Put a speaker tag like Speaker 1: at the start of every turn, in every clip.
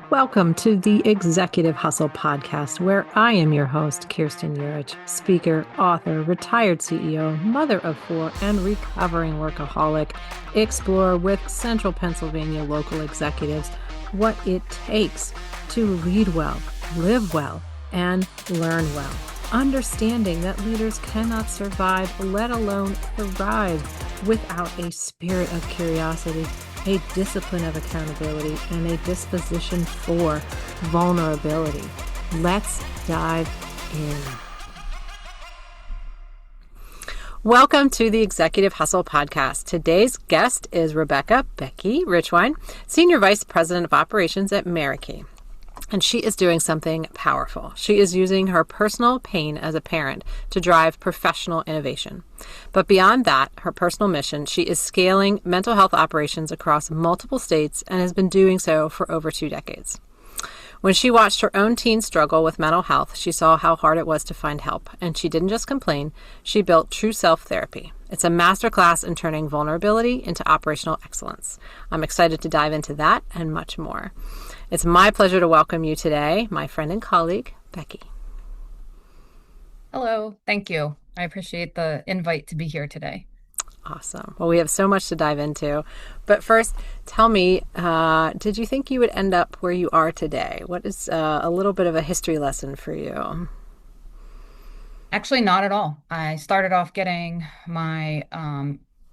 Speaker 1: Welcome to the Executive Hustle podcast, where I am your host, Kirsten speaker, author, retired CEO, mother of four, and recovering workaholic. Explore with Central Pennsylvania local executives what it takes to lead well, live well, and learn well. Understanding that leaders cannot survive, let alone thrive, without a spirit of curiosity, a discipline of accountability, and a disposition for vulnerability. Let's dive in. Welcome to the Executive Hustle podcast. Today's guest is Becki Richwine, Senior Vice President of Operations at Merakey. And she is doing something powerful. She is using her personal pain as a parent to drive professional innovation. But beyond that, her personal mission, she is scaling mental health operations across multiple states and has been doing so for over 2 decades. When she watched her own teen struggle with mental health, she saw how hard it was to find help. And she didn't just complain, she built True Self Therapy. It's a masterclass in turning vulnerability into operational excellence. I'm excited to dive into that and much more. It's my pleasure to welcome you today, my friend and colleague, Becki.
Speaker 2: Hello. Thank you. I appreciate the invite to be here today.
Speaker 1: Awesome. Well, we have so much to dive into. But first, tell me, did you think you would end up where you are today? What is a little bit of a history lesson for you?
Speaker 2: Actually, not at all. I started off getting my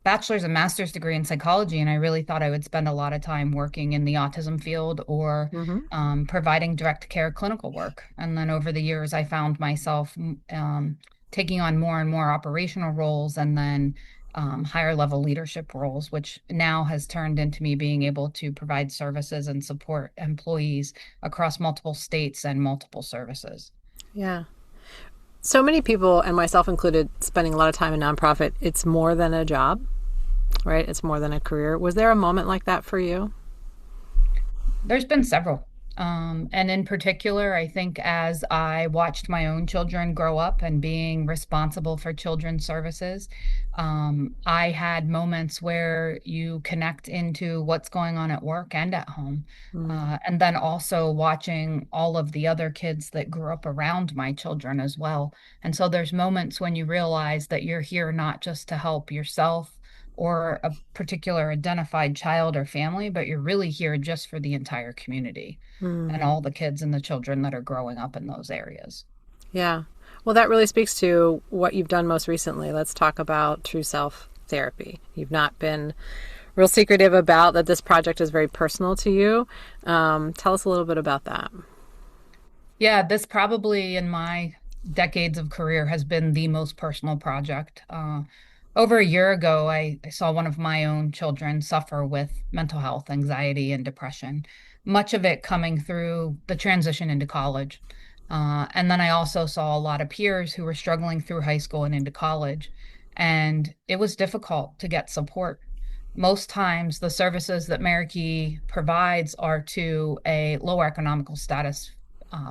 Speaker 2: bachelor's and master's degree in psychology, and I really thought I would spend a lot of time working in the autism field or
Speaker 1: Mm-hmm.
Speaker 2: providing direct care clinical work. And then over the years, I found myself taking on more and more operational roles and then higher level leadership roles, which now has turned into me being able to provide services and support employees across multiple states and multiple services.
Speaker 1: Yeah. So many people, and myself included, spending a lot of time in nonprofit, it's more than a job, right? It's more than a career. Was there a moment like that for you?
Speaker 2: There's been several. And in particular, I think as I watched my own children grow up and being responsible for children's services, I had moments where you connect into what's going on at work and at home.
Speaker 1: Mm.
Speaker 2: And then also watching all of the other kids that grew up around my children as well. And so there's moments when you realize that you're here not just to help yourself or a particular identified child or family, but you're really here just for the entire community and
Speaker 1: Mm.
Speaker 2: all the kids and the children that are growing up in those areas.
Speaker 1: Yeah. Well, that really speaks to what you've done most recently. Let's talk about True Self Therapy. You've not been real secretive about that this project is very personal to you. Tell us a little bit about that.
Speaker 2: Yeah, this probably in my decades of career has been the most personal project. Over a year ago, I saw one of my own children suffer with mental health, anxiety, and depression, much of it coming through the transition into college. And then I also saw a lot of peers who were struggling through high school and into college, and it was difficult to get support. Most times, the services that Merakey provides are to a lower economical status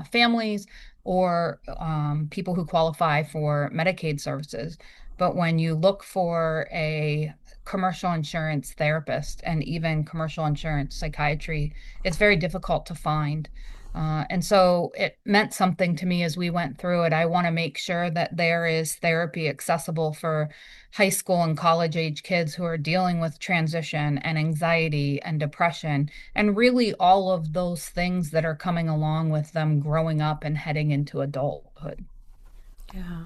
Speaker 2: families or people who qualify for Medicaid services. But when you look for a commercial insurance therapist and even commercial insurance psychiatry, it's very difficult to find. And so it meant something to me as we went through it. I want to make sure that there is therapy accessible for high school and college age kids who are dealing with transition and anxiety and depression, and really all of those things that are coming along with them growing up and heading into adulthood.
Speaker 1: Yeah.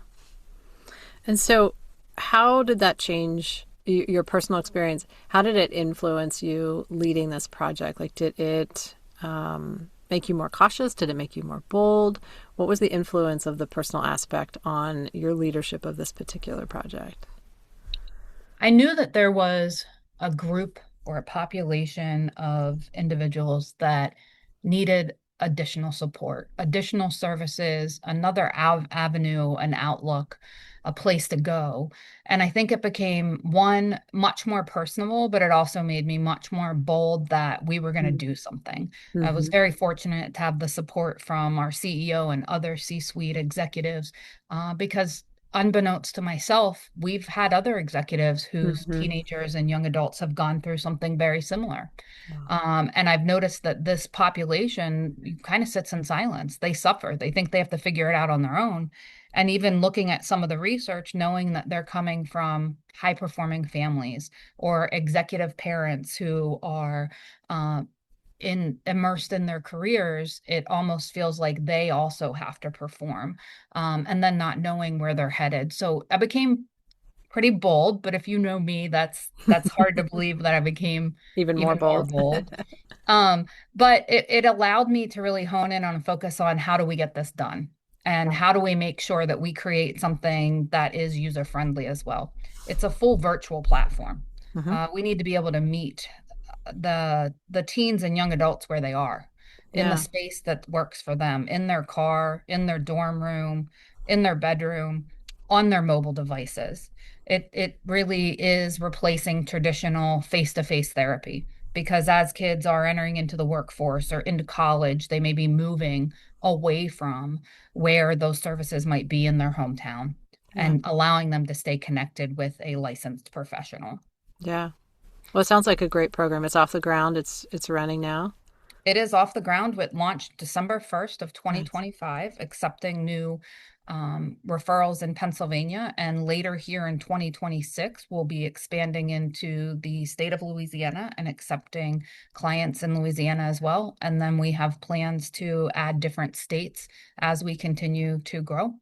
Speaker 1: And so, how did that change your personal experience? How did it influence you leading this project? Like, did it make you more cautious? Did it make you more bold? What was the influence of the personal aspect on your leadership of this particular project?
Speaker 2: I knew that there was a group or a population of individuals that needed additional support, additional services, another avenue, an outlook, a place to go. And I think it became one much more personable, but it also made me much more bold that we were going to do something. I was
Speaker 1: Mm-hmm.
Speaker 2: very fortunate to have the support from our CEO and other C-suite executives because unbeknownst to myself, we've had other executives whose
Speaker 1: Mm-hmm.
Speaker 2: teenagers and young adults have gone through something very similar.
Speaker 1: Wow.
Speaker 2: And I've noticed that this population kind of sits in silence. They suffer. They think they have to figure it out on their own. And even looking at some of the research, knowing that they're coming from high performing families or executive parents who are uh, immersed in their careers, it almost feels like they also have to perform, and then not knowing where they're headed. So I became pretty bold, but if you know me, that's hard to believe that I became
Speaker 1: Even more
Speaker 2: even more
Speaker 1: bold.
Speaker 2: bold. Um, but it allowed me to really hone in on and focus on how do we get this done? And
Speaker 1: Yeah.
Speaker 2: how do we make sure that we create something that is user friendly as well? It's a full virtual platform.
Speaker 1: Mm-hmm.
Speaker 2: We need to be able to meet the teens and young adults where they are in the
Speaker 1: Yeah.
Speaker 2: space that works for them, in their car, in their dorm room, in their bedroom, on their mobile devices. It really is replacing traditional face-to-face therapy because as kids are entering into the workforce or into college, they may be moving away from where those services might be in their hometown
Speaker 1: Yeah.
Speaker 2: and allowing them to stay connected with a licensed professional.
Speaker 1: Yeah. Well, it sounds like a great program. It's off the ground. It's running now.
Speaker 2: It is off the ground. It launched December 1st of
Speaker 1: Nice.
Speaker 2: 2025, accepting new referrals in Pennsylvania. And later here in 2026, we'll be expanding into the state of Louisiana and accepting clients in Louisiana as well. And then we have plans to add different states as we continue to grow.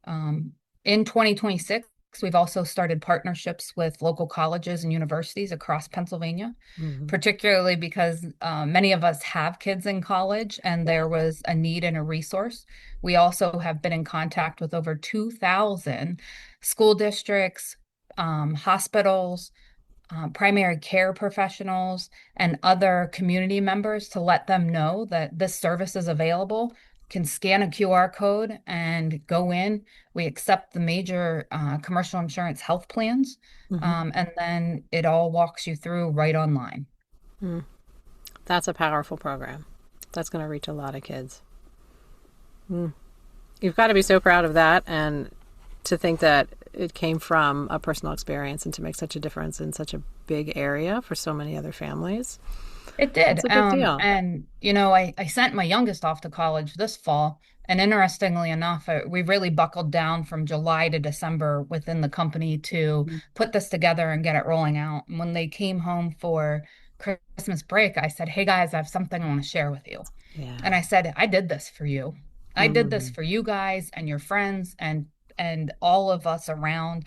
Speaker 2: Um, in 2026, we've also started partnerships with local colleges and universities across Pennsylvania,
Speaker 1: Mm-hmm.
Speaker 2: particularly because many of us have kids in college and
Speaker 1: Yeah.
Speaker 2: there was a need and a resource. We also have been in contact with over 2,000 school districts, hospitals, primary care professionals, and other community members to let them know that this service is available. Can scan a QR code and go in. We accept the major commercial insurance health plans,
Speaker 1: Mm-hmm.
Speaker 2: and then it all walks you through right online.
Speaker 1: Mm. That's a powerful program. That's going to reach a lot of kids. Mm. You've got to be so proud of that, and to think that it came from a personal experience and to make such a difference in such a big area for so many other families.
Speaker 2: It did.
Speaker 1: That's a big deal.
Speaker 2: And, I sent my youngest off to college this fall. And interestingly enough, we really buckled down from July to December within the company to
Speaker 1: Mm-hmm.
Speaker 2: put this together and get it rolling out. And when they came home for Christmas break, I said, "Hey guys, I have something I want to share with you."
Speaker 1: Yeah.
Speaker 2: And I said, "I did this for you. I did this
Speaker 1: Mm-hmm.
Speaker 2: for you guys and your friends and all of us around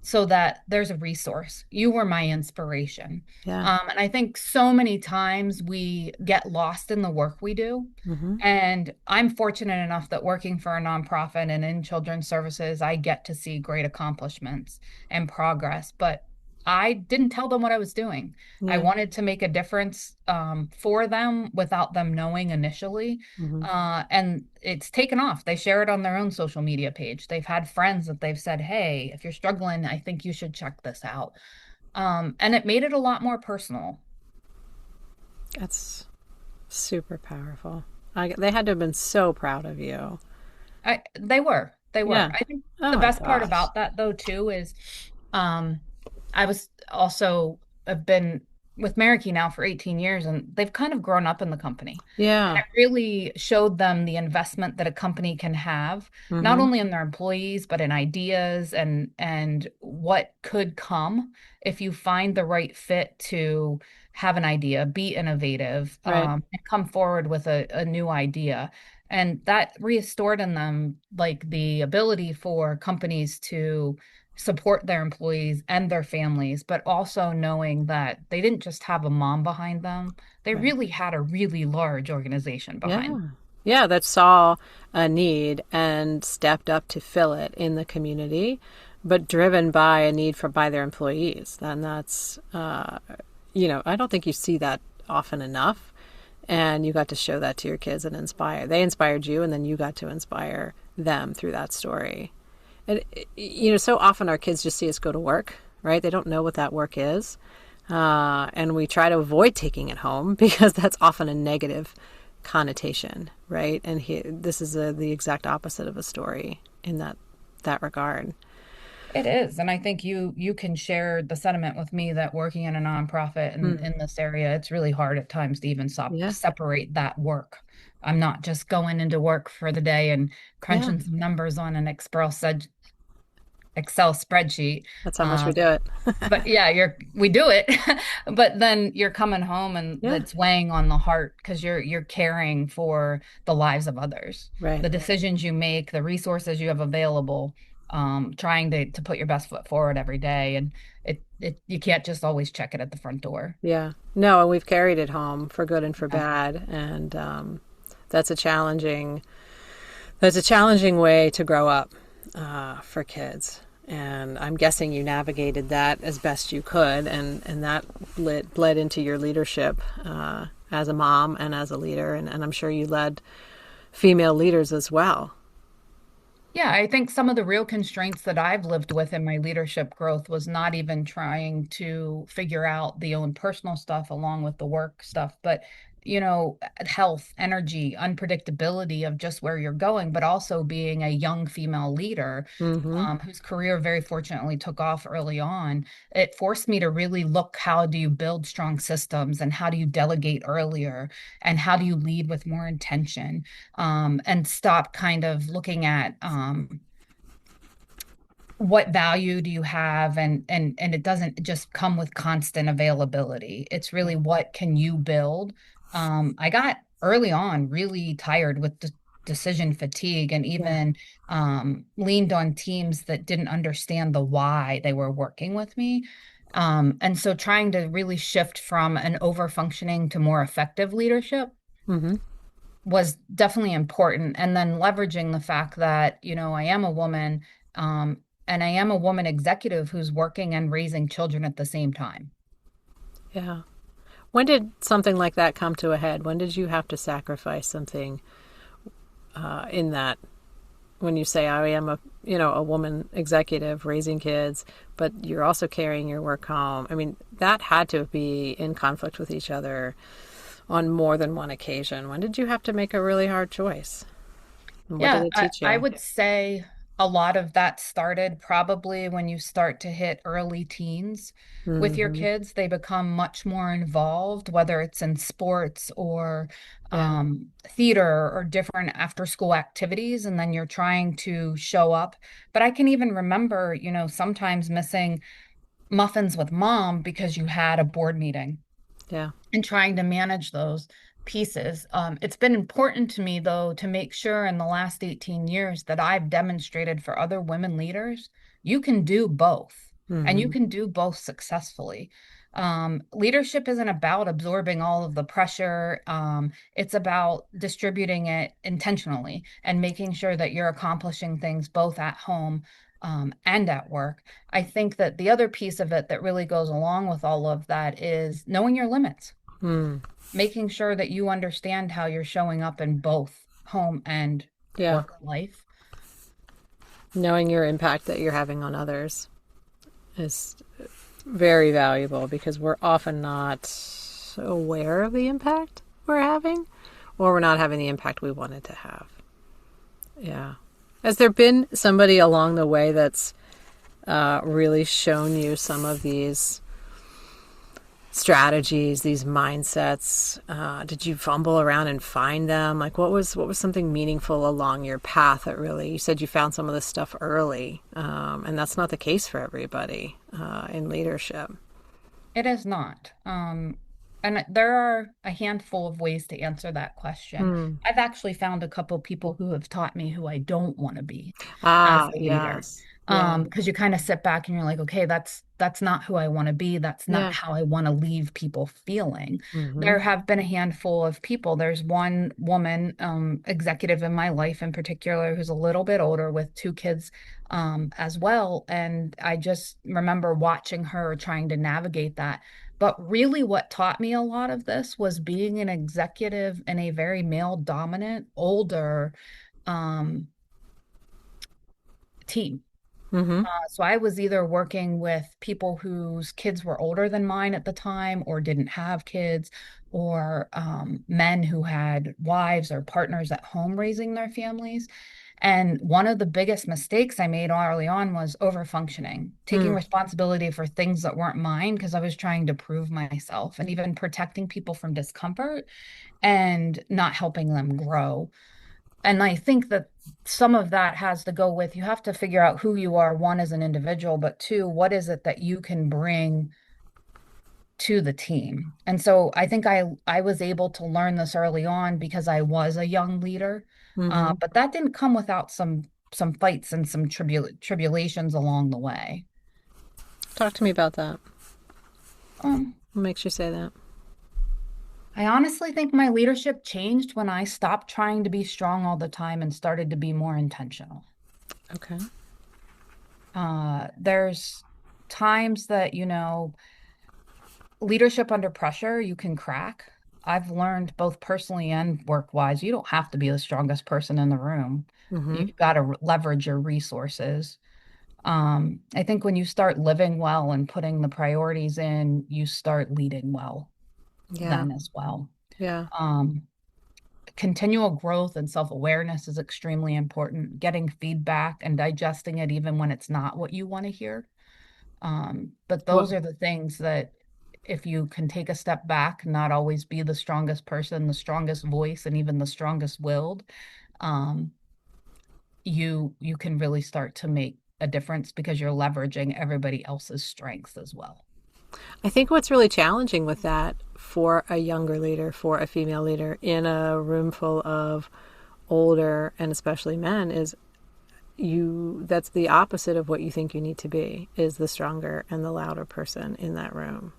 Speaker 2: so that there's a resource. You were my inspiration."
Speaker 1: Yeah.
Speaker 2: And I think so many times we get lost in the work we do.
Speaker 1: Mm-hmm.
Speaker 2: And I'm fortunate enough that working for a nonprofit and in children's services, I get to see great accomplishments and progress. But I didn't tell them what I was doing. I
Speaker 1: Yeah.
Speaker 2: wanted to make a difference for them without them knowing initially.
Speaker 1: Mm-hmm.
Speaker 2: And it's taken off. They share it on their own social media page. They've had friends that they've said, "Hey, if you're struggling, I think you should check this out." And it made it a lot more personal.
Speaker 1: That's super powerful. They had to have been so proud of you.
Speaker 2: They were.
Speaker 1: Yeah.
Speaker 2: I think
Speaker 1: Oh
Speaker 2: the
Speaker 1: my
Speaker 2: best part
Speaker 1: gosh.
Speaker 2: about that though too is, um, I was also have been with Merakey now for 18 years, and they've kind of grown up in the company. And
Speaker 1: Yeah.
Speaker 2: it really showed them the investment that a company can have, not
Speaker 1: Mm-hmm.
Speaker 2: only in their employees, but in ideas and what could come if you find the right fit to have an idea, be innovative,
Speaker 1: Right.
Speaker 2: and come forward with a new idea. And that restored in them like the ability for companies to support their employees and their families, but also knowing that they didn't just have a mom behind them, they
Speaker 1: Right.
Speaker 2: really had a really large organization behind.
Speaker 1: Yeah. Yeah, that saw a need and stepped up to fill it in the community, but driven by a need by their employees. And that's, I don't think you see that often enough. And you got to show that to your kids and inspire. They inspired you, and then you got to inspire them through that story. And, so often our kids just see us go to work, right? They don't know what that work is. And we try to avoid taking it home because that's often a negative connotation, right? And this is the exact opposite of a story in that regard.
Speaker 2: It is. And I think you can share the sentiment with me that working in a nonprofit
Speaker 1: Mm.
Speaker 2: in this area, it's really hard at times to even
Speaker 1: Yeah.
Speaker 2: separate that work. I'm not just going into work for the day and
Speaker 1: Yeah.
Speaker 2: crunching some numbers on an Excel spreadsheet.
Speaker 1: That's how much we
Speaker 2: Uh,
Speaker 1: do it.
Speaker 2: but yeah, we do it, but then you're coming home and
Speaker 1: Yeah.
Speaker 2: that's weighing on the heart because you're caring for the lives of others,
Speaker 1: Right.
Speaker 2: the decisions you make, the resources you have available, trying to put your best foot forward every day, and it you can't just always check it at the front door.
Speaker 1: Yeah. No, and we've carried it home for good and for
Speaker 2: Yeah.
Speaker 1: bad. And that's a challenging way to grow up for kids. And I'm guessing you navigated that as best you could, and that bled into your leadership as a mom and as a leader. And I'm sure you led female leaders as well.
Speaker 2: Yeah, I think some of the real constraints that I've lived with in my leadership growth was not even trying to figure out the own personal stuff along with the work stuff, but health, energy, unpredictability of just where you're going, but also being a young female leader
Speaker 1: Mm-hmm.
Speaker 2: whose career very fortunately took off early on. It forced me to really look, how do you build strong systems and how do you delegate earlier and how do you lead with more intention, and stop kind of looking at what value do you have, and it doesn't just come with constant availability. It's really what can you build. I got early on really tired with decision fatigue, and
Speaker 1: Yeah.
Speaker 2: even leaned on teams that didn't understand the why they were working with me. And so trying to really shift from an over functioning to more effective leadership
Speaker 1: Mm-hmm.
Speaker 2: was definitely important. And then leveraging the fact that, I am a woman, um, and I am a woman executive who's working and raising children at the same time.
Speaker 1: Yeah. When did something like that come to a head? When did you have to sacrifice something in that? When you say I am a woman executive raising kids, but you're also carrying your work home. I mean, that had to be in conflict with each other on more than one occasion. When did you have to make a really hard choice? And what did
Speaker 2: Yeah,
Speaker 1: it
Speaker 2: I,
Speaker 1: teach
Speaker 2: I
Speaker 1: you?
Speaker 2: would say a lot of that started probably when you start to hit early teens with your
Speaker 1: Mm-hmm.
Speaker 2: kids. They become much more involved, whether it's in sports or
Speaker 1: Yeah.
Speaker 2: theater or different after school activities, and then you're trying to show up. But I can even remember, sometimes missing muffins with mom because you had a board meeting
Speaker 1: Yeah.
Speaker 2: and trying to manage those pieces. It's been important to me, though, to make sure in the last 18 years that I've demonstrated for other women leaders, you can do both and you
Speaker 1: Mm-hmm.
Speaker 2: can do both successfully. Leadership isn't about absorbing all of the pressure. It's about distributing it intentionally and making sure that you're accomplishing things both at home and at work. I think that the other piece of it that really goes along with all of that is knowing your limits,
Speaker 1: Mm.
Speaker 2: making sure that you understand how you're showing up in both home and
Speaker 1: Yeah.
Speaker 2: work life.
Speaker 1: Knowing your impact that you're having on others is very valuable because we're often not aware of the impact we're having, or we're not having the impact we wanted to have. Yeah. Has there been somebody along the way that's really shown you some of these strategies, these mindsets? Did you fumble around and find them? Like, what was something meaningful along your path that really, you said you found some of this stuff early, and that's not the case for everybody in leadership.
Speaker 2: It is not. And there are a handful of ways to answer that question.
Speaker 1: Hmm.
Speaker 2: I've actually found a couple people who have taught me who I don't want to be as
Speaker 1: Ah,
Speaker 2: a leader.
Speaker 1: yes. Yeah.
Speaker 2: Because you kind of sit back and you're like, okay, that's not who I want to be. That's not
Speaker 1: Yeah.
Speaker 2: how I want to leave people feeling.
Speaker 1: Mm-hmm.
Speaker 2: There have been a handful of people. There's one woman, executive in my life in particular, who's a little bit older with two kids, as well. And I just remember watching her trying to navigate that. But really, what taught me a lot of this was being an executive in a very male dominant, older um, team.
Speaker 1: Mm-hmm.
Speaker 2: So I was either working with people whose kids were older than mine at the time or didn't have kids, or men who had wives or partners at home raising their families. And one of the biggest mistakes I made early on was overfunctioning, taking
Speaker 1: Mm,
Speaker 2: responsibility for things that weren't mine because I was trying to prove myself and even protecting people from discomfort and not helping them grow. And I think that some of that has to go with you have to figure out who you are, one, as an individual, but two, what is it that you can bring to the team. And so I think I was able to learn this early on because I was a young leader.
Speaker 1: mm-hmm.
Speaker 2: But that didn't come without some fights and some tribulations along the way.
Speaker 1: Talk to me about that.
Speaker 2: Um,
Speaker 1: What makes you say that?
Speaker 2: I honestly think my leadership changed when I stopped trying to be strong all the time and started to be more intentional.
Speaker 1: Okay.
Speaker 2: There's times that, leadership under pressure, you can crack. I've learned both personally and work wise, you don't have to be the strongest person in the room.
Speaker 1: Mm-hmm.
Speaker 2: You've got to leverage your resources. I think when you start living well and putting the priorities in, you start leading well
Speaker 1: Yeah.
Speaker 2: then as well.
Speaker 1: Yeah.
Speaker 2: Um, Continual growth and self-awareness is extremely important. Getting feedback and digesting it even when it's not what you want to hear. But those
Speaker 1: Well,
Speaker 2: are the things that if you can take a step back, not always be the strongest person, the strongest voice, and even the strongest willed, um, you can really start to make a difference because you're leveraging everybody else's strengths as well.
Speaker 1: I think what's really challenging with that for a younger leader, for a female leader in a room full of older and especially men is that's the opposite of what you think you need to be, is the stronger and the louder person in that room.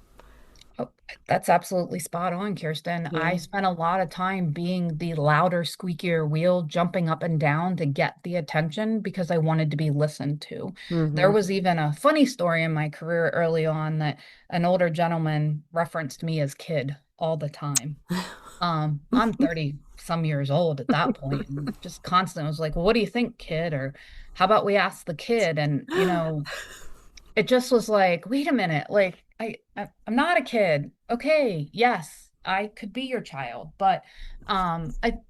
Speaker 2: Oh, that's absolutely spot on, Kirsten. I
Speaker 1: Yeah.
Speaker 2: spent a lot of time being the louder, squeakier wheel, jumping up and down to get the attention because I wanted to be listened to. There
Speaker 1: Mm-hmm.
Speaker 2: was even a funny story in my career early on that an older gentleman referenced me as kid all the time. I'm 30 some years old at that point and just constant was like, well, what do you think, kid? Or how about we ask the kid? And, it just was like, wait a minute, like I'm not a kid. Okay, yes, I could be your child, but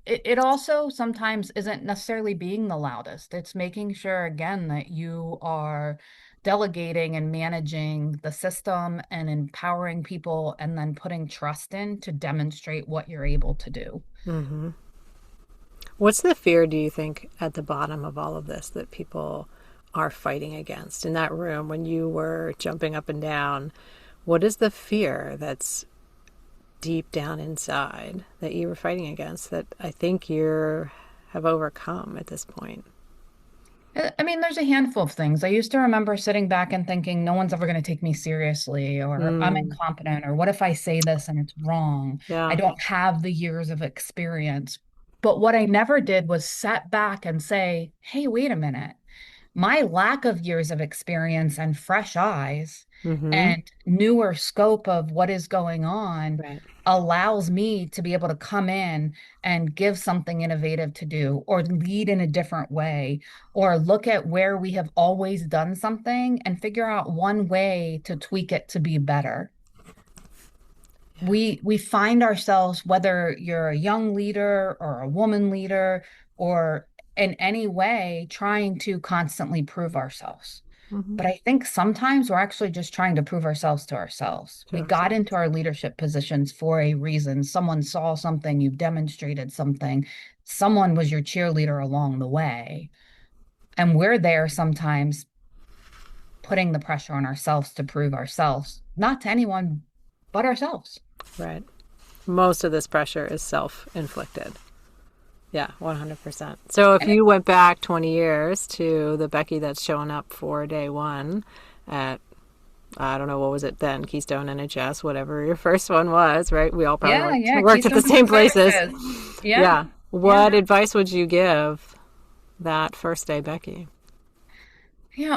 Speaker 2: it also sometimes isn't necessarily being the loudest. It's making sure again that you are delegating and managing the system and empowering people and then putting trust in to demonstrate what you're able to do.
Speaker 1: Mm-hmm. What's the fear, do you think, at the bottom of all of this that people are fighting against in that room when you were jumping up and down? What is the fear that's deep down inside that you were fighting against that I think you have overcome at this point?
Speaker 2: I mean, there's a handful of things. I used to remember sitting back and thinking, no one's ever going to take me seriously, or I'm
Speaker 1: Mm,
Speaker 2: incompetent, or what if I say this and it's wrong? I
Speaker 1: yeah.
Speaker 2: don't have the years of experience. But what I never did was sat back and say, hey, wait a minute. My lack of years of experience and fresh eyes
Speaker 1: Mm-hmm.
Speaker 2: and newer scope of what is going on
Speaker 1: Right.
Speaker 2: allows me to be able to come in and give something innovative to do or lead in a different way or look at where we have always done something and figure out one way to tweak it to be better.
Speaker 1: Yeah.
Speaker 2: We find ourselves, whether you're a young leader or a woman leader or in any way, trying to constantly prove ourselves.
Speaker 1: Mm-hmm.
Speaker 2: But I think sometimes we're actually just trying to prove ourselves to ourselves.
Speaker 1: To
Speaker 2: We got
Speaker 1: ourselves.
Speaker 2: into our leadership positions for a reason. Someone saw something, you demonstrated something, someone was your cheerleader along the way. And we're there sometimes putting the pressure on ourselves to prove ourselves, not to anyone but ourselves.
Speaker 1: Right. Most of this pressure is self inflicted. Yeah, 100%. So if
Speaker 2: And it,
Speaker 1: you went back 20 years to the Becki that's showing up for day one at, I don't know, what was it then? Keystone NHS, whatever your first one was, right? We all probably
Speaker 2: yeah,
Speaker 1: worked,
Speaker 2: yeah,
Speaker 1: worked at the
Speaker 2: Keystone
Speaker 1: same
Speaker 2: Human
Speaker 1: places.
Speaker 2: Services. Yeah,
Speaker 1: Yeah.
Speaker 2: yeah.
Speaker 1: What advice would you give that first day, Becki?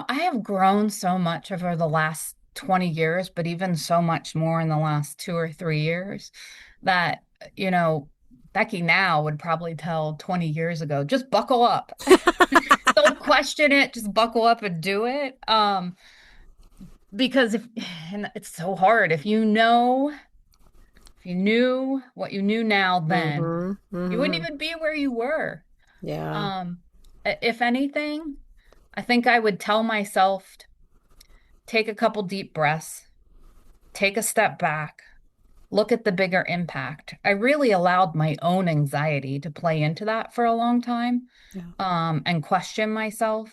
Speaker 2: I have grown so much over the last 20 years, but even so much more in the last 2 or 3 years that, you know, Becki now would probably tell 20 years ago, just buckle up. Don't question it, just buckle up and do it. Because and it's so hard. If you knew what you knew now then,
Speaker 1: Mm-hmm.
Speaker 2: you wouldn't
Speaker 1: Mm-hmm.
Speaker 2: even be where you were.
Speaker 1: Yeah.
Speaker 2: Um, If anything, I think I would tell myself, take a couple deep breaths, take a step back, look at the bigger impact. I really allowed my own anxiety to play into that for a long time,
Speaker 1: Yeah.
Speaker 2: and question myself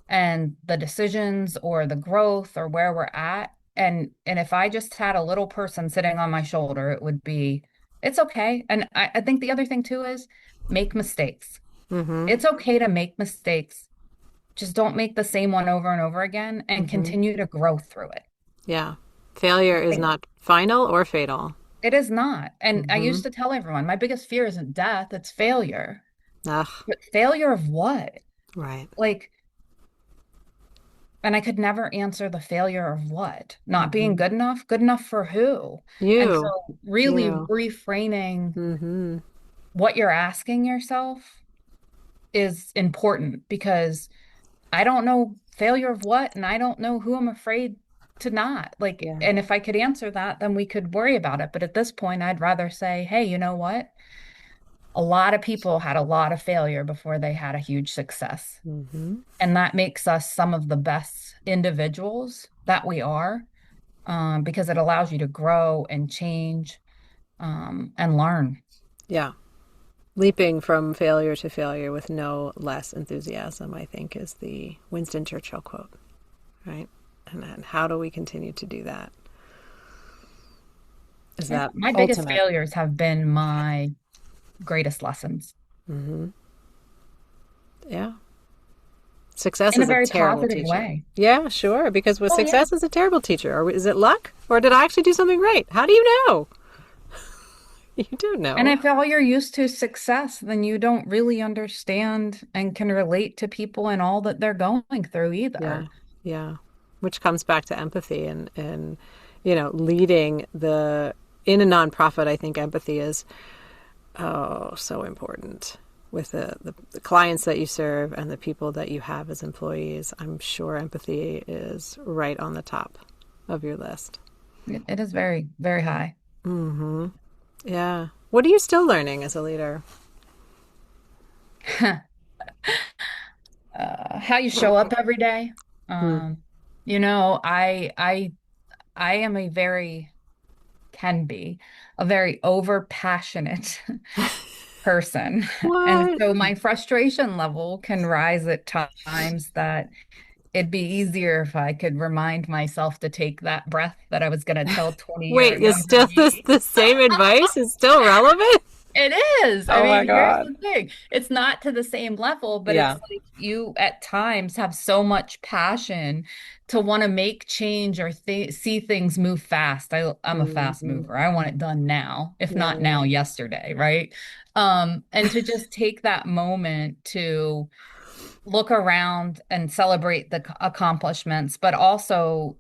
Speaker 2: and the decisions or the growth or where we're at. And if I just had a little person sitting on my shoulder, it would be, it's okay. And I think the other thing too is make mistakes.
Speaker 1: Mm-hmm.
Speaker 2: It's okay to make mistakes. Just don't make the same one over and over again and
Speaker 1: Mm-hmm.
Speaker 2: continue to grow through it.
Speaker 1: Yeah. Failure is
Speaker 2: Like,
Speaker 1: not final or fatal.
Speaker 2: it is not. And I
Speaker 1: Mm-hmm.
Speaker 2: used to tell everyone, my biggest fear isn't death, it's failure.
Speaker 1: Ugh.
Speaker 2: But failure of what?
Speaker 1: Right.
Speaker 2: Like, and I could never answer the failure of what? Not being
Speaker 1: Mm-hmm.
Speaker 2: good enough for who? And
Speaker 1: You.
Speaker 2: so really
Speaker 1: You.
Speaker 2: reframing
Speaker 1: Mm-hmm.
Speaker 2: what you're asking yourself is important because I don't know failure of what, and I don't know who I'm afraid to not. Like,
Speaker 1: Yeah.
Speaker 2: and if I could answer that, then we could worry about it. But at this point, I'd rather say, hey, you know what? A lot of people had a lot of failure before they had a huge success.
Speaker 1: Mm-hmm.
Speaker 2: And that makes us some of the best individuals that we are, because it allows you to grow and change, and learn.
Speaker 1: Yeah. Leaping from failure to failure with no less enthusiasm, I think, is the Winston Churchill quote, right? And how do we continue to do that? Is
Speaker 2: Yeah.
Speaker 1: that
Speaker 2: My biggest
Speaker 1: ultimate?
Speaker 2: failures have been my greatest lessons
Speaker 1: Mm-hmm. Yeah. Success
Speaker 2: in a
Speaker 1: is a
Speaker 2: very
Speaker 1: terrible
Speaker 2: positive
Speaker 1: teacher.
Speaker 2: way.
Speaker 1: Yeah, sure. Because with
Speaker 2: Oh, yeah.
Speaker 1: success is a terrible teacher. Or is it luck? Or did I actually do something right? How do you know? You don't
Speaker 2: And
Speaker 1: know.
Speaker 2: if all you're used to is success, then you don't really understand and can relate to people and all that they're going through
Speaker 1: Yeah.
Speaker 2: either.
Speaker 1: Yeah. Which comes back to empathy and leading in a nonprofit, I think empathy is so important with the clients that you serve and the people that you have as employees. I'm sure empathy is right on the top of your list.
Speaker 2: It is very, very high.
Speaker 1: Mm-hmm. Yeah. What are you still learning as a leader?
Speaker 2: How you show up every day.
Speaker 1: Hmm.
Speaker 2: Um, you know, I am a very can be a very over passionate person. And
Speaker 1: What?
Speaker 2: so my frustration level can rise at times that it'd be easier if I could remind myself to take that breath that I was going to tell 20-year
Speaker 1: Wait, is
Speaker 2: younger
Speaker 1: still this
Speaker 2: me.
Speaker 1: the same advice is still relevant?
Speaker 2: It is. I
Speaker 1: Oh my
Speaker 2: mean, here's
Speaker 1: God.
Speaker 2: the thing. It's not to the same level, but it's
Speaker 1: Yeah.
Speaker 2: like you at times have so much passion to want to make change or th see things move fast. I'm a fast
Speaker 1: Hmm.
Speaker 2: mover. I want it done now, if
Speaker 1: Yeah,
Speaker 2: not
Speaker 1: yeah.
Speaker 2: now, yesterday, right? And to just take that moment to look around and celebrate the accomplishments, but also,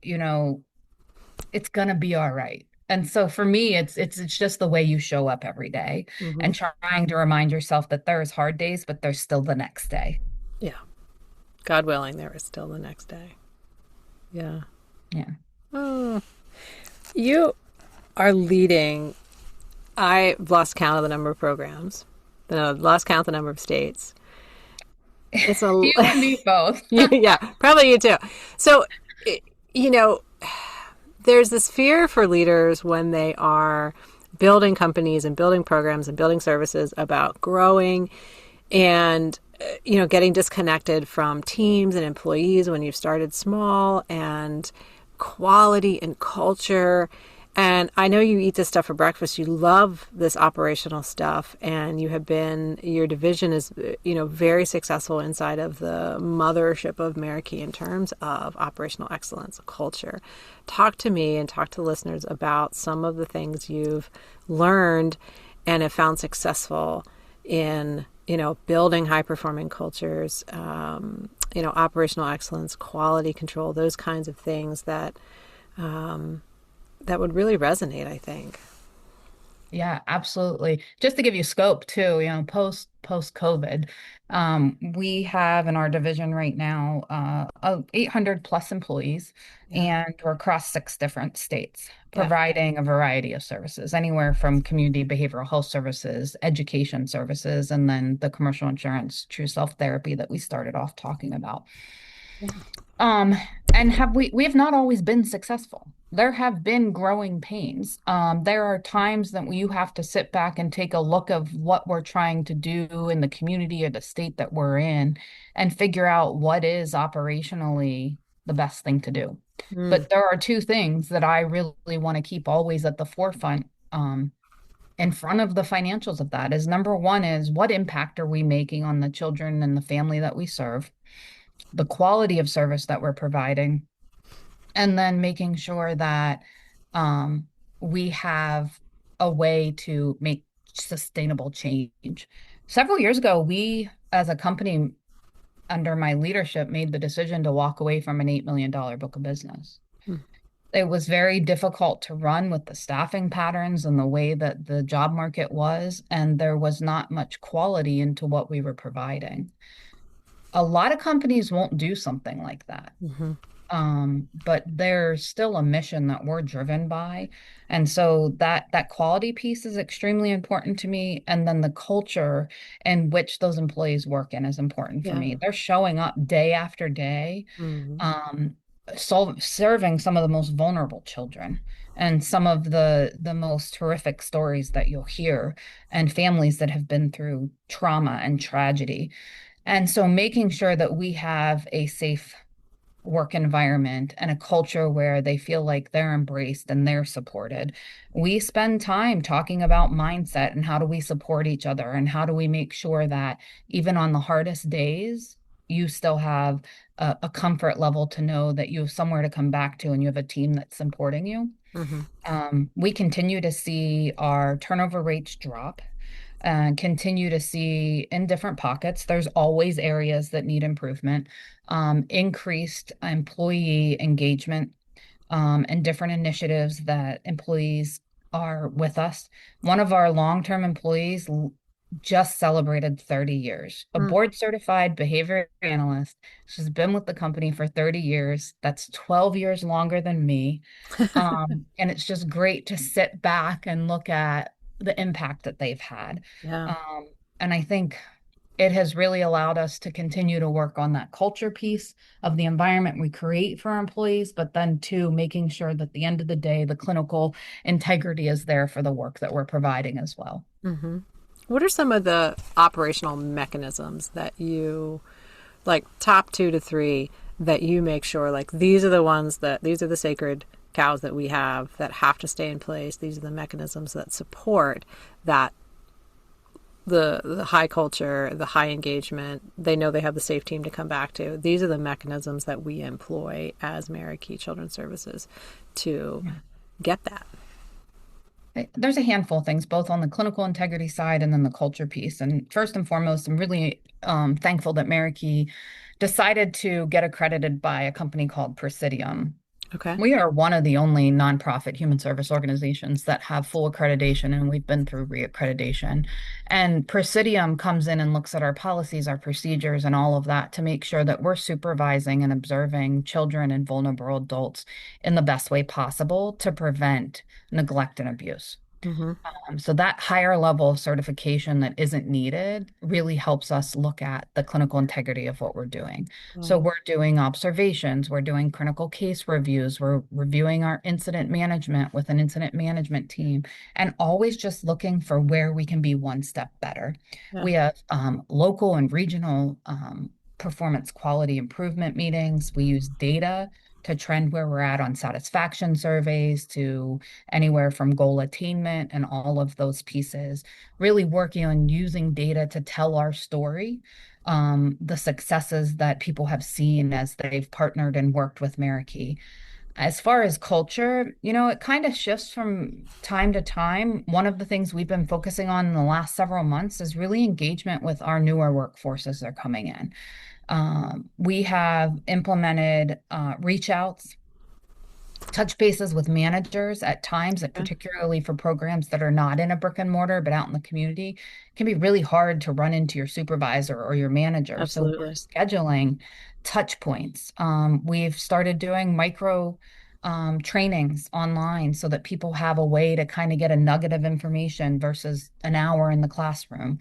Speaker 2: it's gonna be all right. And so for me, it's just the way you show up every day
Speaker 1: Hmm.
Speaker 2: and trying to remind yourself that there's hard days, but there's still the next day.
Speaker 1: Yeah. God willing, there is still the next day. Yeah.
Speaker 2: Yeah.
Speaker 1: Oh, you are leading. I've lost count of the number of programs. No, lost count the number of states. It's a
Speaker 2: You and me both.
Speaker 1: yeah, probably you too. So, you know, there's this fear for leaders when they are building companies and building programs and building services about growing and getting disconnected from teams and employees when you've started small and quality and culture. And I know you eat this stuff for breakfast. You love this operational stuff, and your division is, very successful inside of the mothership of Merakey in terms of operational excellence, culture. Talk to me and talk to listeners about some of the things you've learned and have found successful in, building high performing cultures, operational excellence, quality control, those kinds of things that would really resonate, I think.
Speaker 2: Yeah, absolutely. Just to give you scope too, post COVID, we have in our division right now 800 plus employees,
Speaker 1: Yeah.
Speaker 2: and we're across 6 different states,
Speaker 1: Yeah.
Speaker 2: providing a variety of services, anywhere from community behavioral health services, education services, and then the commercial insurance, true self therapy that we started off talking about.
Speaker 1: Yeah.
Speaker 2: Um, and we have not always been successful. There have been growing pains. There are times that you have to sit back and take a look of what we're trying to do in the community or the state that we're in and figure out what is operationally the best thing to do.
Speaker 1: Mm.
Speaker 2: But there are two things that I really want to keep always at the forefront, in front of the financials of that is number one is what impact are we making on the children and the family that we serve? The quality of service that we're providing, and then making sure that um, we have a way to make sustainable change. Several years ago, we, as a company, under my leadership, made the decision to walk away from an $8 million book of business.
Speaker 1: Mm.
Speaker 2: It was very difficult to run with the staffing patterns and the way that the job market was, and there was not much quality into what we were providing. A lot of companies won't do something like that.
Speaker 1: Hmm.
Speaker 2: But there's still a mission that we're driven by. And so that quality piece is extremely important to me. And then the culture in which those employees work in is important for
Speaker 1: Yeah.
Speaker 2: me. They're showing up day after day,
Speaker 1: Hmm.
Speaker 2: um, serving some of the most vulnerable children and some of the most horrific stories that you'll hear, and families that have been through trauma and tragedy. And so making sure that we have a safe work environment and a culture where they feel like they're embraced and they're supported. We spend time talking about mindset and how do we support each other and how do we make sure that even on the hardest days, you still have a comfort level to know that you have somewhere to come back to and you have a team that's supporting you.
Speaker 1: Hmm.
Speaker 2: We continue to see our turnover rates drop and continue to see in different pockets. There's always areas that need improvement, increased employee engagement, and different initiatives that employees are with us. One of our long-term employees just celebrated 30 years, a
Speaker 1: Mm.
Speaker 2: board certified behavior analyst. She's been with the company for 30 years. That's 12 years longer than me. And it's just great to sit back and look at the impact that they've had.
Speaker 1: Yeah.
Speaker 2: And I think it has really allowed us to continue to work on that culture piece of the environment we create for our employees, but then too, making sure that at the end of the day, the clinical integrity is there for the work that we're providing as well.
Speaker 1: Hmm. What are some of the operational mechanisms that you like, top two to three, that you make sure like these are the ones that these are the sacred cows that we have to stay in place? These are the mechanisms that support that the high culture, the high engagement. They know they have the safe team to come back to. These are the mechanisms that we employ as Merakey Children's Services to
Speaker 2: Yeah.
Speaker 1: get that.
Speaker 2: There's a handful of things, both on the clinical integrity side and then the culture piece. And first and foremost, I'm really thankful that Merakey decided to get accredited by a company called Presidium.
Speaker 1: Okay.
Speaker 2: We are one of the only nonprofit human service organizations that have full accreditation, and we've been through reaccreditation. And Presidium comes in and looks at our policies, our procedures, and all of that to make sure that we're supervising and observing children and vulnerable adults in the best way possible to prevent neglect and abuse.
Speaker 1: Mm-hmm.
Speaker 2: So that higher level of certification that isn't needed really helps us look at the clinical integrity of what we're doing.
Speaker 1: Got
Speaker 2: So
Speaker 1: it.
Speaker 2: we're doing observations, we're doing critical case reviews, we're reviewing our incident management with an incident management team, and always just looking for where we can be one step better.
Speaker 1: Yeah.
Speaker 2: We have local and regional performance quality improvement meetings. We use data to trend where we're at on satisfaction surveys to anywhere from goal attainment and all of those pieces, really working on using data to tell our story, the successes that people have seen as they've partnered and worked with Merakey. As far as culture, it kind of shifts from time to time. One of the things we've been focusing on in the last several months is really engagement with our newer workforces that are coming in. We have implemented reach outs touch bases with managers at times, that
Speaker 1: Okay.
Speaker 2: particularly for programs that are not in a brick and mortar, but out in the community, it can be really hard to run into your supervisor or your manager. So we're
Speaker 1: Absolutely.
Speaker 2: scheduling touch points. We've started doing micro trainings online so that people have a way to kind of get a nugget of information versus an hour in the classroom,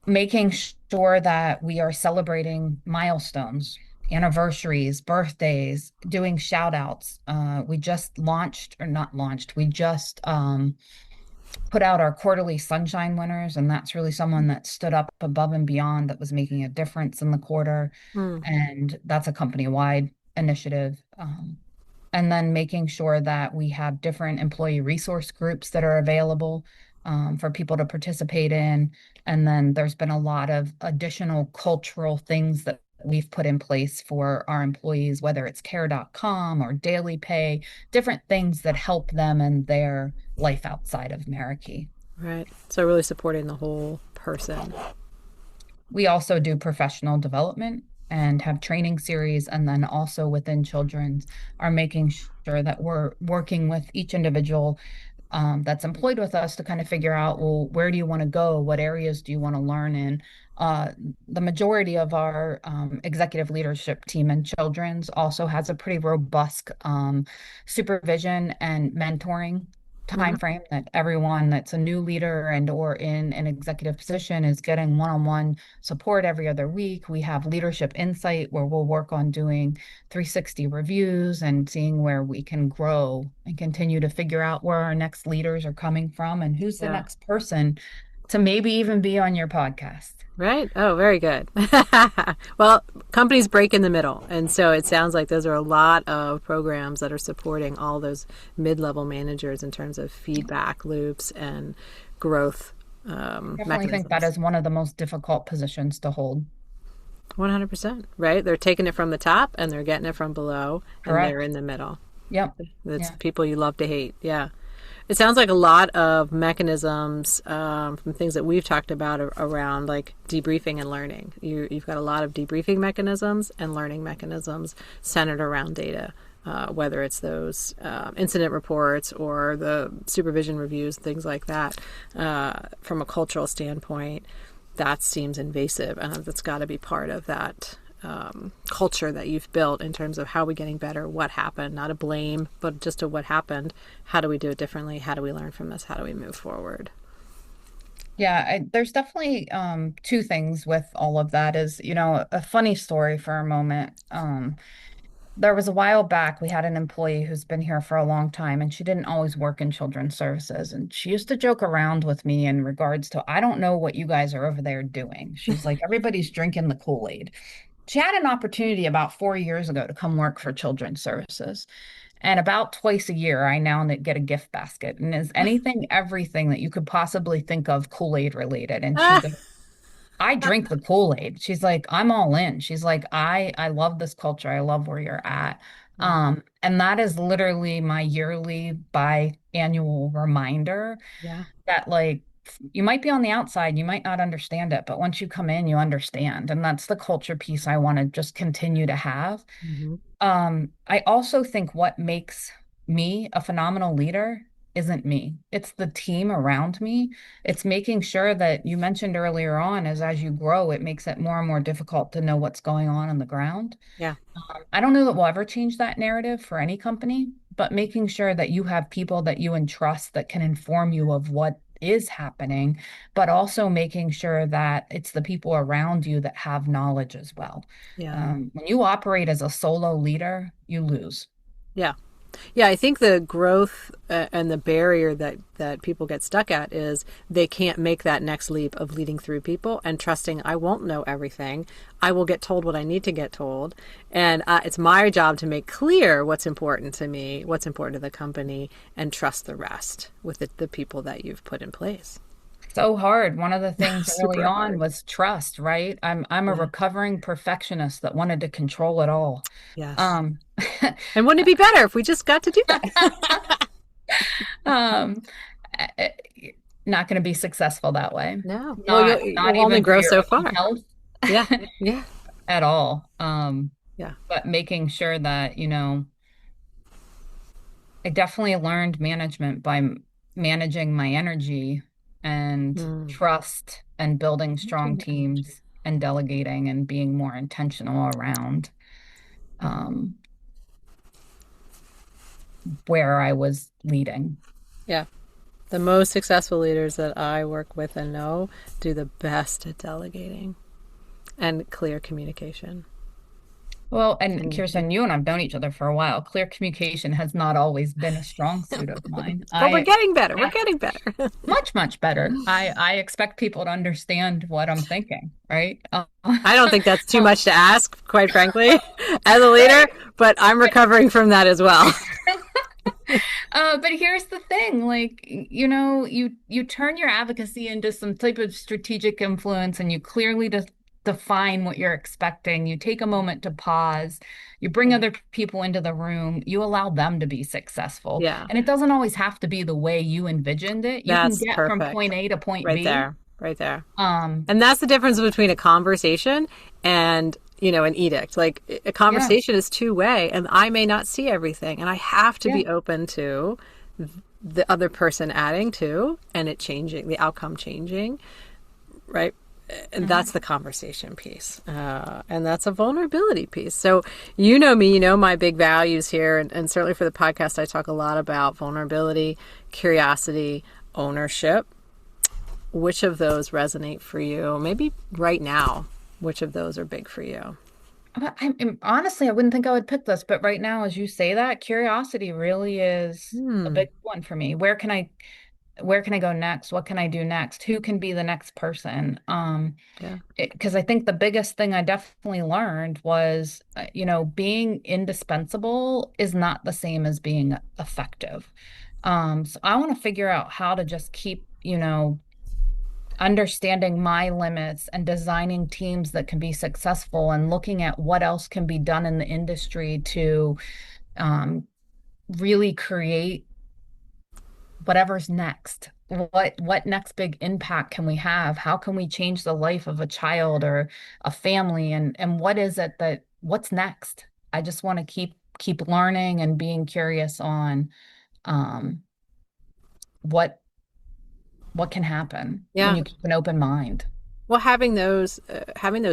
Speaker 2: making sure that we are celebrating milestones, anniversaries, birthdays, doing shout outs. We just launched, or not launched, we just put out our quarterly sunshine winners. And that's really someone that stood up above and beyond that was making a difference in the quarter.
Speaker 1: Hmm.
Speaker 2: And that's a company wide initiative. And then making sure that we have different employee resource groups that are available for people to participate in. And then there's been a lot of additional cultural things that we've put in place for our employees, whether it's care.com or daily pay, different things that help them in their life outside of Merakey.
Speaker 1: Right. So really supporting the whole person.
Speaker 2: We also do professional development and have training series, and then also within children's are making sure that we're working with each individual that's employed with us to kind of figure out, well, where do you want to go? What areas do you want to learn in? Uh, the majority of our executive leadership team in children's also has a pretty robust supervision and mentoring
Speaker 1: Hmm.
Speaker 2: time frame, that everyone that's a new leader and or in an executive position is getting one-on-one support every other week. We have leadership insight where we'll work on doing 360 reviews and seeing where we can grow and continue to figure out where our next leaders are coming from and who's the
Speaker 1: Yeah.
Speaker 2: next person to maybe even be on your podcast.
Speaker 1: Right. Oh, very good. Well, companies break in the middle. And so it sounds like those are a lot of programs that are supporting all those mid level managers in terms of feedback loops and growth
Speaker 2: Definitely think that
Speaker 1: mechanisms.
Speaker 2: is one of the most difficult positions to hold.
Speaker 1: 100%. Right. They're taking it from the top and they're getting it from below and they're in
Speaker 2: Correct.
Speaker 1: the middle.
Speaker 2: Yep.
Speaker 1: That's
Speaker 2: Yeah.
Speaker 1: the people you love to hate. Yeah. It sounds like a lot of mechanisms from things that we've talked about around like debriefing and learning. You've got a lot of debriefing mechanisms and learning mechanisms centered around data, whether it's those incident reports or the supervision reviews, things like that. From a cultural standpoint, that seems invasive, and that's got to be part of that culture that you've built in terms of how are we getting better, what happened, not a blame, but just a what happened, how do we do it differently, how do we learn from this, how do we move forward.
Speaker 2: Yeah, there's definitely two things with all of that is, a funny story for a moment. There was a while back, we had an employee who's been here for a long time, and she didn't always work in children's services. And she used to joke around with me in regards to, I don't know what you guys are over there doing. She's like, everybody's drinking the Kool-Aid. She had an opportunity about 4 years ago to come work for children's services. And about twice a year, I now get a gift basket. And is anything, everything that you could possibly think of Kool-Aid related. And she
Speaker 1: Ah,
Speaker 2: goes, I drink the Kool-Aid. She's like, I'm all in. She's like, I love this culture. I love where you're at.
Speaker 1: yeah,
Speaker 2: And that is literally my yearly biannual reminder
Speaker 1: yeah.
Speaker 2: that, like, you might be on the outside, you might not understand it, but once you come in, you understand. And that's the culture piece I want to just continue to have.
Speaker 1: Mm-hmm.
Speaker 2: I also think what makes me a phenomenal leader isn't me. It's the team around me. It's making sure that you mentioned earlier on is as you grow, it makes it more and more difficult to know what's going on the ground.
Speaker 1: Yeah,
Speaker 2: I don't know that we'll ever change that narrative for any company, but making sure that you have people that you entrust that can inform you of what is happening, but also making sure that it's the people around you that have knowledge as well.
Speaker 1: yeah,
Speaker 2: When you operate as a solo leader, you lose.
Speaker 1: yeah. Yeah, I think the growth and the barrier that people get stuck at is they can't make that next leap of leading through people and trusting I won't know everything. I will get told what I need to get told. And it's my job to make clear what's important to me, what's important to the company, and trust the rest with the people that you've put in place.
Speaker 2: So hard. One of the things early
Speaker 1: Super
Speaker 2: on
Speaker 1: hard.
Speaker 2: was trust, right? I'm a
Speaker 1: Yeah.
Speaker 2: recovering perfectionist that wanted to control it all.
Speaker 1: Yes.
Speaker 2: Um,
Speaker 1: And wouldn't it be better if we just got to do that?
Speaker 2: um, eh, not going to be successful that way.
Speaker 1: No. Well,
Speaker 2: Not
Speaker 1: you'll only
Speaker 2: even for
Speaker 1: grow
Speaker 2: your
Speaker 1: so
Speaker 2: own
Speaker 1: far.
Speaker 2: health
Speaker 1: Yeah. Yeah.
Speaker 2: at all.
Speaker 1: Yeah.
Speaker 2: But making sure that, I definitely learned management by managing my energy and
Speaker 1: Mm.
Speaker 2: trust and building strong
Speaker 1: Managing energy.
Speaker 2: teams and delegating and being more intentional around um, where I was leading.
Speaker 1: Yeah. The most successful leaders that I work with and know do the best at delegating and clear communication.
Speaker 2: Well, and
Speaker 1: And
Speaker 2: Kirsten, you and I've known each other for a while. Clear communication has not always been a strong suit of mine.
Speaker 1: but we're getting better. We're
Speaker 2: I
Speaker 1: getting better.
Speaker 2: much, much better. I expect people to understand what I'm thinking, right?
Speaker 1: I don't think that's too
Speaker 2: Um,
Speaker 1: much to ask, quite frankly, as a leader,
Speaker 2: right.
Speaker 1: but I'm recovering from that as well.
Speaker 2: But here's the thing, like, you turn your advocacy into some type of strategic influence and you clearly define what you're expecting. You take a moment to pause, you bring
Speaker 1: Yeah.
Speaker 2: other people into the room, you allow them to be successful.
Speaker 1: Yeah.
Speaker 2: And it doesn't always have to be the way you envisioned it. You can
Speaker 1: That's
Speaker 2: get from
Speaker 1: perfect.
Speaker 2: point A to point
Speaker 1: Right
Speaker 2: B.
Speaker 1: there. Right there.
Speaker 2: Um,
Speaker 1: And that's the difference between a conversation and, an edict. Like a
Speaker 2: yeah,
Speaker 1: conversation is two-way and I may not see everything and I have to
Speaker 2: yeah.
Speaker 1: be open to the other person adding to and it changing, the outcome changing, right? And that's
Speaker 2: Mhm.
Speaker 1: the conversation piece. And that's a vulnerability piece. So, you know me, you know my big values here. And certainly for the podcast, I talk a lot about vulnerability, curiosity, ownership. Which of those resonate for you? Maybe right now, which of those are big for you?
Speaker 2: Honestly, I wouldn't think I would pick this, but right now, as you say that, curiosity really is a
Speaker 1: Hmm.
Speaker 2: big one for me. Where can I go next? What can I do next? Who can be the next person?
Speaker 1: Yeah.
Speaker 2: Because I think the biggest thing I definitely learned was, being indispensable is not the same as being effective. So I want to figure out how to just keep, understanding my limits and designing teams that can be successful and looking at what else can be done in the industry to um, really create whatever's next. What next big impact can we have? How can we change the life of a child or a family? And what is it that what's next? I just want to keep learning and being curious on um, what what can happen when
Speaker 1: Yeah.
Speaker 2: you keep an open mind.
Speaker 1: Well, having those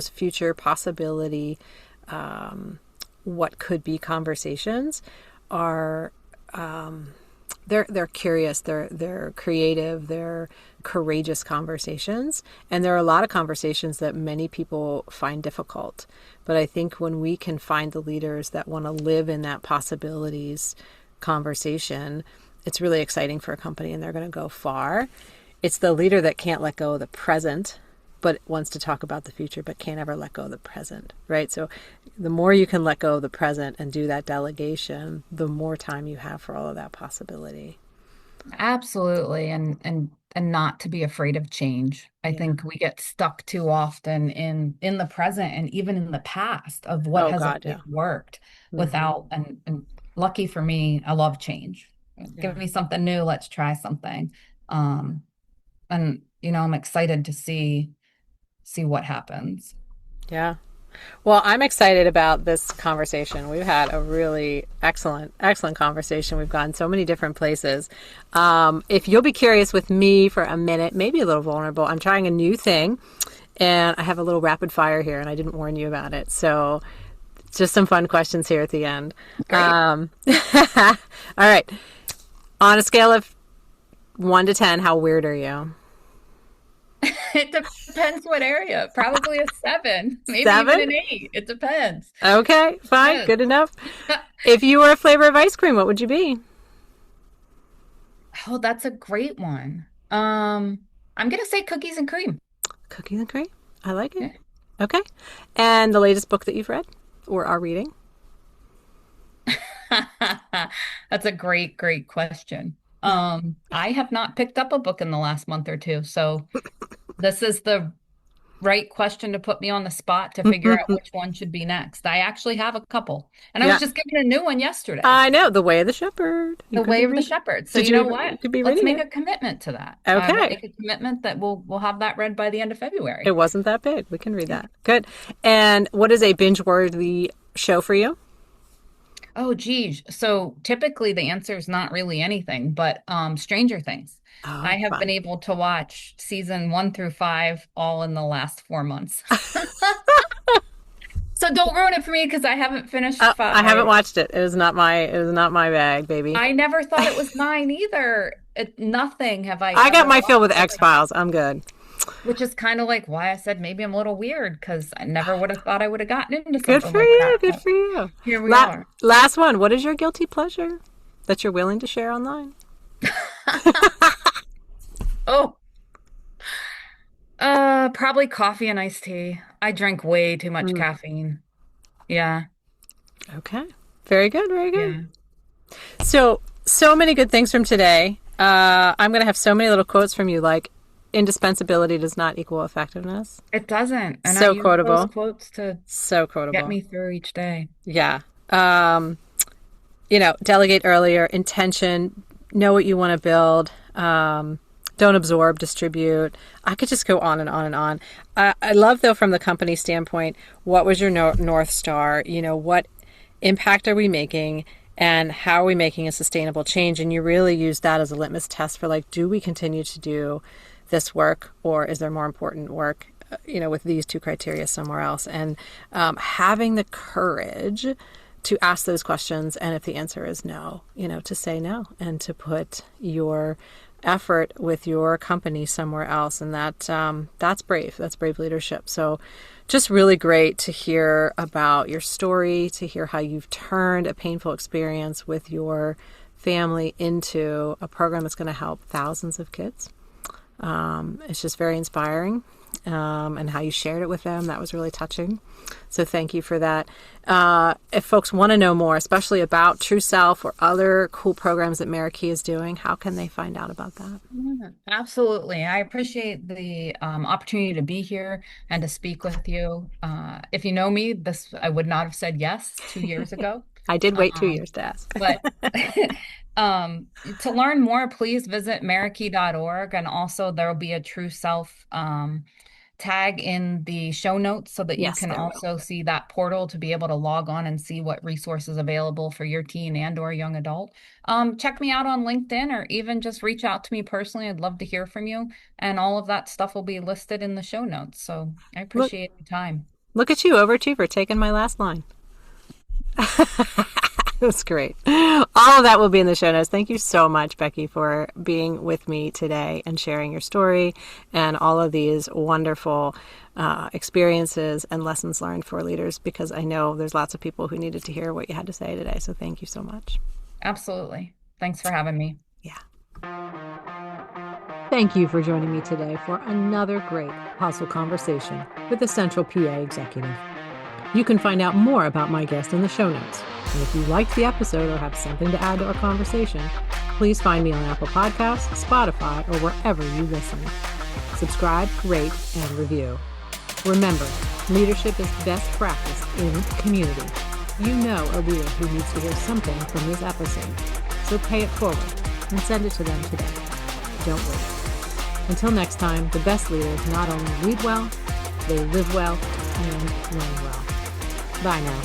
Speaker 1: future possibility, um, what could be conversations, are they're curious, they're creative, they're courageous conversations, and there are a lot of conversations that many people find difficult. But I think when we can find the leaders that want to live in that possibilities conversation, it's really exciting for a company, and they're going to go far. It's the leader that can't let go of the present but wants to talk about the future but can't ever let go of the present, right? So the more you can let go of the present and do that delegation, the more time you have for all of that possibility.
Speaker 2: Absolutely. And not to be afraid of change. I
Speaker 1: Yeah.
Speaker 2: think we get stuck too often in the present and even in the past of what
Speaker 1: Oh
Speaker 2: has
Speaker 1: God,
Speaker 2: always
Speaker 1: yeah.
Speaker 2: worked
Speaker 1: Hmm.
Speaker 2: without and lucky for me, I love change. Give
Speaker 1: Yeah.
Speaker 2: me something new, let's try something. Um and I'm excited to see what happens.
Speaker 1: Yeah. Well, I'm excited about this conversation. We've had a really excellent, excellent conversation. We've gone so many different places. If you'll be curious with me for a minute, maybe a little vulnerable, I'm trying a new thing and I have a little rapid fire here and I didn't warn you about it. So just some fun questions here at the end.
Speaker 2: Great.
Speaker 1: All right. On a scale of 1 to 10, how weird are you?
Speaker 2: It depends what area. Probably a 7, maybe even
Speaker 1: 7?
Speaker 2: an 8. It depends.
Speaker 1: Okay, fine.
Speaker 2: Yes.
Speaker 1: Good enough. If you were a flavor of ice cream, what would you be?
Speaker 2: Oh, that's a great one. I'm gonna say cookies and cream.
Speaker 1: Cookies and cream. I like it.
Speaker 2: Yeah.
Speaker 1: Okay. And the latest book that you've read or are reading?
Speaker 2: That's a great, great question. I have not picked up a book in the last month or two, so this is the right question to put me on the spot to figure out which one should be next. I actually have a couple, and I was
Speaker 1: Yeah.
Speaker 2: just given a new one yesterday.
Speaker 1: I know. The Way of the Shepherd. You
Speaker 2: The
Speaker 1: could
Speaker 2: Way
Speaker 1: be
Speaker 2: of the
Speaker 1: reading.
Speaker 2: Shepherd. So
Speaker 1: Did
Speaker 2: you know
Speaker 1: you
Speaker 2: what?
Speaker 1: you could be
Speaker 2: Let's
Speaker 1: reading
Speaker 2: make
Speaker 1: it?
Speaker 2: a commitment to that. I will
Speaker 1: Okay.
Speaker 2: make a commitment that we'll have that read by the end of
Speaker 1: It
Speaker 2: February.
Speaker 1: wasn't that big. We can read
Speaker 2: Yeah.
Speaker 1: that. Good. And what is a binge worthy show for you?
Speaker 2: Oh, geez. So typically the answer is not really anything, but Stranger Things. I
Speaker 1: Oh,
Speaker 2: have been
Speaker 1: fun.
Speaker 2: able to watch season 1 through 5 all in the last 4 months. So don't ruin it for me because I haven't finished
Speaker 1: I haven't
Speaker 2: 5.
Speaker 1: watched it. It was not my bag, baby.
Speaker 2: I never thought it was mine either. Nothing have I
Speaker 1: I got
Speaker 2: ever
Speaker 1: my fill with
Speaker 2: watched like that,
Speaker 1: X-Files. I'm good.
Speaker 2: which is kind of like why I said maybe I'm a little weird because I never would have thought I would have gotten into
Speaker 1: Good
Speaker 2: something
Speaker 1: for
Speaker 2: like
Speaker 1: you.
Speaker 2: that.
Speaker 1: Good
Speaker 2: But
Speaker 1: for you.
Speaker 2: here we are.
Speaker 1: Last one. What is your guilty pleasure that you're willing to share online?
Speaker 2: Oh, probably coffee and iced tea. I drink way too much
Speaker 1: Mm,
Speaker 2: caffeine. Yeah,
Speaker 1: okay. Very good. Very good.
Speaker 2: yeah.
Speaker 1: So many good things from today. I'm going to have so many little quotes from you, like indispensability does not equal effectiveness.
Speaker 2: It doesn't, and I
Speaker 1: So
Speaker 2: use those
Speaker 1: quotable.
Speaker 2: quotes to
Speaker 1: So
Speaker 2: get
Speaker 1: quotable.
Speaker 2: me through each day.
Speaker 1: Yeah. Delegate earlier, intention, know what you want to build. Don't absorb, distribute. I could just go on and on and on. I love, though, from the company standpoint, what was your North Star? What impact are we making and how are we making a sustainable change? And you really use that as a litmus test for like, do we continue to do this work or is there more important work, with these two criteria somewhere else? And having the courage to ask those questions. And if the answer is no, to say no and to put your effort with your company somewhere else. And that's brave. That's brave leadership. So just really great to hear about your story, to hear how you've turned a painful experience with your family into a program that's going to help thousands of kids. It's just very inspiring. And how you shared it with them. That was really touching. So thank you for that. If folks want to know more, especially about True Self or other cool programs that Merakey is doing, how can they find out about that?
Speaker 2: Yeah, absolutely. I appreciate the opportunity to be here and to speak with you. If you know me, this I would not have said yes 2 years ago.
Speaker 1: I did wait 2 years
Speaker 2: Um,
Speaker 1: to ask.
Speaker 2: but to learn more, please visit merakey.org. And also, there will be a True Self tag in the show notes so that you
Speaker 1: Yes,
Speaker 2: can
Speaker 1: there will.
Speaker 2: also see that portal to be able to log on and see what resources available for your teen and or young adult. Check me out on LinkedIn or even just reach out to me personally. I'd love to hear from you. And all of that stuff will be listed in the show notes. So I
Speaker 1: Look,
Speaker 2: appreciate your time.
Speaker 1: look at you, overachiever, taking my last line. That's great. All of that will be in the show notes. Thank you so much, Becki, for being with me today and sharing your story and all of these wonderful experiences and lessons learned for leaders, because I know there's lots of people who needed to hear what you had to say today. So thank you so much.
Speaker 2: Absolutely. Thanks for having me.
Speaker 1: Yeah. Thank you for joining me today for another great Hustle Conversation with the Central PA Executive. You can find out more about my guest in the show notes. And if you liked the episode or have something to add to our conversation, please find me on Apple Podcasts, Spotify, or wherever you listen. Subscribe, rate, and review. Remember, leadership is best practice in community. You know a leader who needs to hear something from this episode. So pay it forward and send it to them today. Don't wait. Until next time, the best leaders not only lead well, they live well and learn well. Bye now.